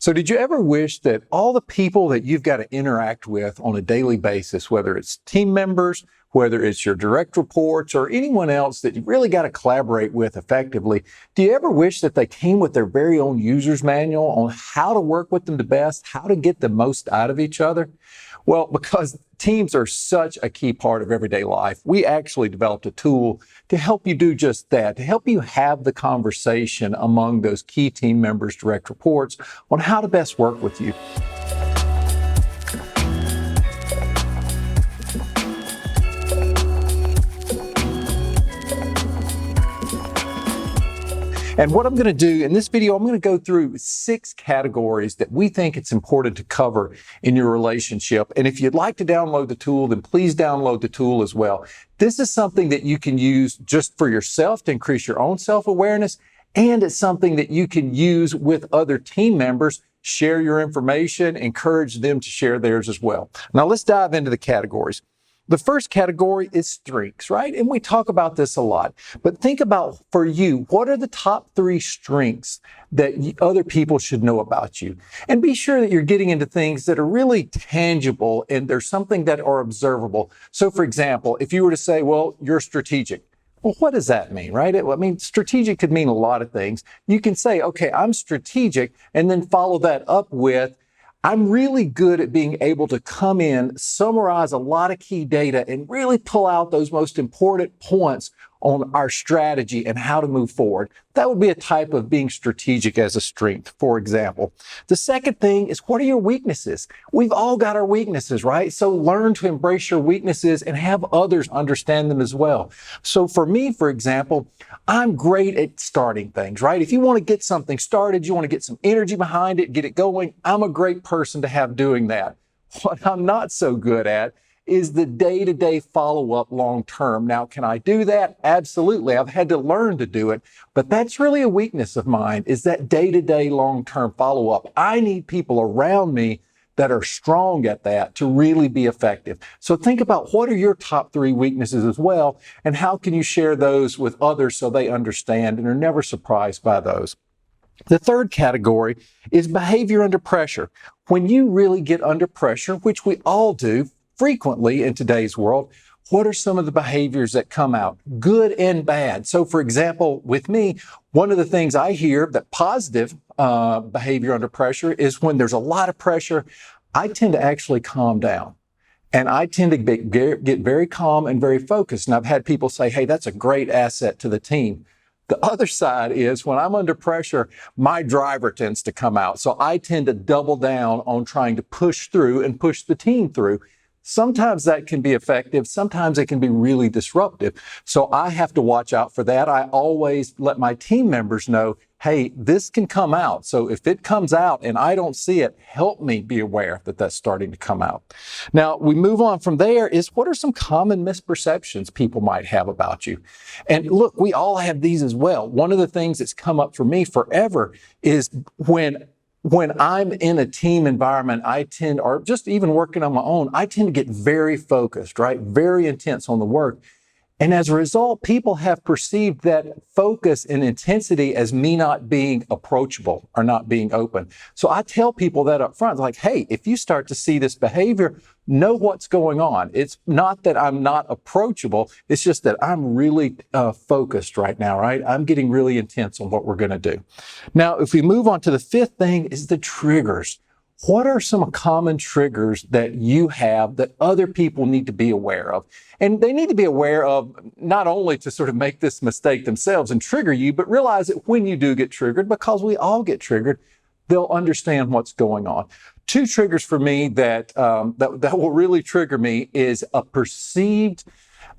So did you ever wish that all the people that you've got to interact with on a daily basis, whether it's team members, whether it's your direct reports or anyone else that you really got to collaborate with effectively, do you ever wish that they came with their very own user's manual on how to work with them the best, how to get the most out of each other? Well, because teams are such a key part of everyday life, we actually developed a tool to help you do just that, to help you have the conversation among those key team members' direct reports on how to best work with you. And what I'm going to do in this video, I'm going to go through 6 categories that we think it's important to cover in your relationship. And if you'd like to download the tool, then please download the tool as well. This is something that you can use just for yourself to increase your own self-awareness. And it's something that you can use with other team members. Share your information, encourage them to share theirs as well. Now let's dive into the categories. The first category is strengths, right? And we talk about this a lot. But think about, for you, what are the top 3 strengths that other people should know about you? And be sure that you're getting into things that are really tangible and there's something that are observable. So, for example, if you were to say, well, you're strategic. Well, what does that mean, right? I mean, strategic could mean a lot of things. You can say, okay, I'm strategic, and then follow that up with, I'm really good at being able to come in, summarize a lot of key data, and really pull out those most important points on our strategy and how to move forward. That would be a type of being strategic as a strength, for example. The second thing is, what are your weaknesses? We've all got our weaknesses, right? So learn to embrace your weaknesses and have others understand them as well. So for me, for example, I'm great at starting things, right? If you want to get something started, you want to get some energy behind it, get it going, I'm a great person to have doing that. What I'm not so good at is the day-to-day follow-up long-term. Now, can I do that? Absolutely. I've had to learn to do it, but that's really a weakness of mine, is that day-to-day long-term follow-up. I need people around me that are strong at that to really be effective. So think about, what are your top 3 weaknesses as well, and how can you share those with others so they understand and are never surprised by those. The third category is behavior under pressure. When you really get under pressure, which we all do frequently in today's world, what are some of the behaviors that come out, good and bad? So for example, with me, one of the things I hear that positive behavior under pressure is when there's a lot of pressure, I tend to actually calm down. And I tend to get very calm and very focused. And I've had people say, hey, that's a great asset to the team. The other side is, when I'm under pressure, my driver tends to come out. So I tend to double down on trying to push through and push the team through. Sometimes that can be effective. Sometimes it can be really disruptive. So I have to watch out for that. I always let my team members know, hey, this can come out. So if it comes out and I don't see it, help me be aware that that's starting to come out. Now, we move on from there is, what are some common misperceptions people might have about you? And look, we all have these as well. One of the things that's come up for me forever is when I'm in a team environment, or just even working on my own, I tend to get very focused, right? Very intense on the work. And as a result, people have perceived that focus and intensity as me not being approachable or not being open. So I tell people that up front, like, hey, if you start to see this behavior, know what's going on. It's not that I'm not approachable. It's just that I'm really focused right now, right? I'm getting really intense on what we're going to do. Now, if we move on to the 5th thing, is the triggers. What are some common triggers that you have that other people need to be aware of? And they need to be aware of, not only to sort of make this mistake themselves and trigger you, but realize that when you do get triggered, because we all get triggered, they'll understand what's going on. 2 triggers for me that will really trigger me is a perceived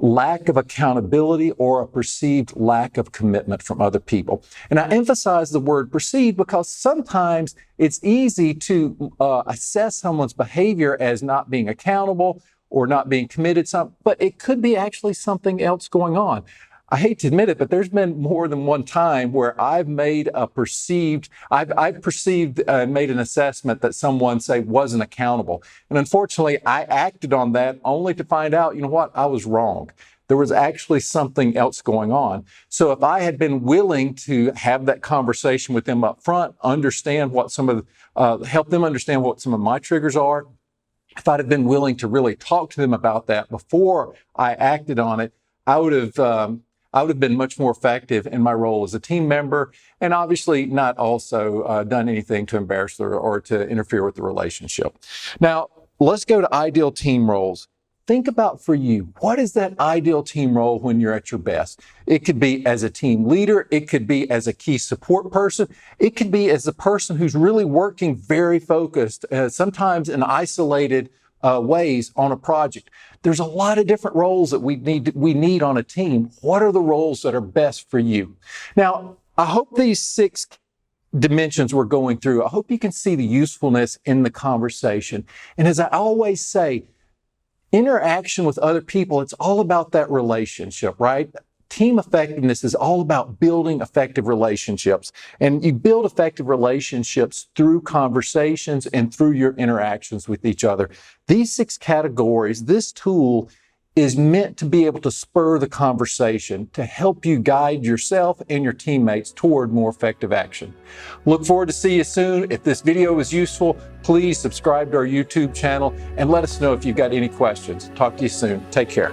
lack of accountability or a perceived lack of commitment from other people. And I emphasize the word perceived because sometimes it's easy to assess someone's behavior as not being accountable or not being committed, but it could be actually something else going on. I hate to admit it, but there's been more than one time where I've made I've perceived and made an assessment that someone, say, wasn't accountable. And unfortunately, I acted on that only to find out, you know what, I was wrong. There was actually something else going on. So if I had been willing to have that conversation with them up front, understand what help them understand what some of my triggers are, if I'd have been willing to really talk to them about that before I acted on it, I would have been much more effective in my role as a team member, and obviously not also done anything to embarrass or to interfere with the relationship. Now, let's go to ideal team roles. Think about for you, what is that ideal team role when you're at your best? It could be as a team leader. It could be as a key support person. It could be as a person who's really working very focused, sometimes in isolated ways on a project. There's a lot of different roles that we need on a team. What are the roles that are best for you? Now, I hope these 6 dimensions we're going through, I hope you can see the usefulness in the conversation. And as I always say, interaction with other people, it's all about that relationship, right? Team effectiveness is all about building effective relationships. And you build effective relationships through conversations and through your interactions with each other. These 6 categories, this tool is meant to be able to spur the conversation, to help you guide yourself and your teammates toward more effective action. Look forward to see you soon. If this video was useful, please subscribe to our YouTube channel and let us know if you've got any questions. Talk to you soon. Take care.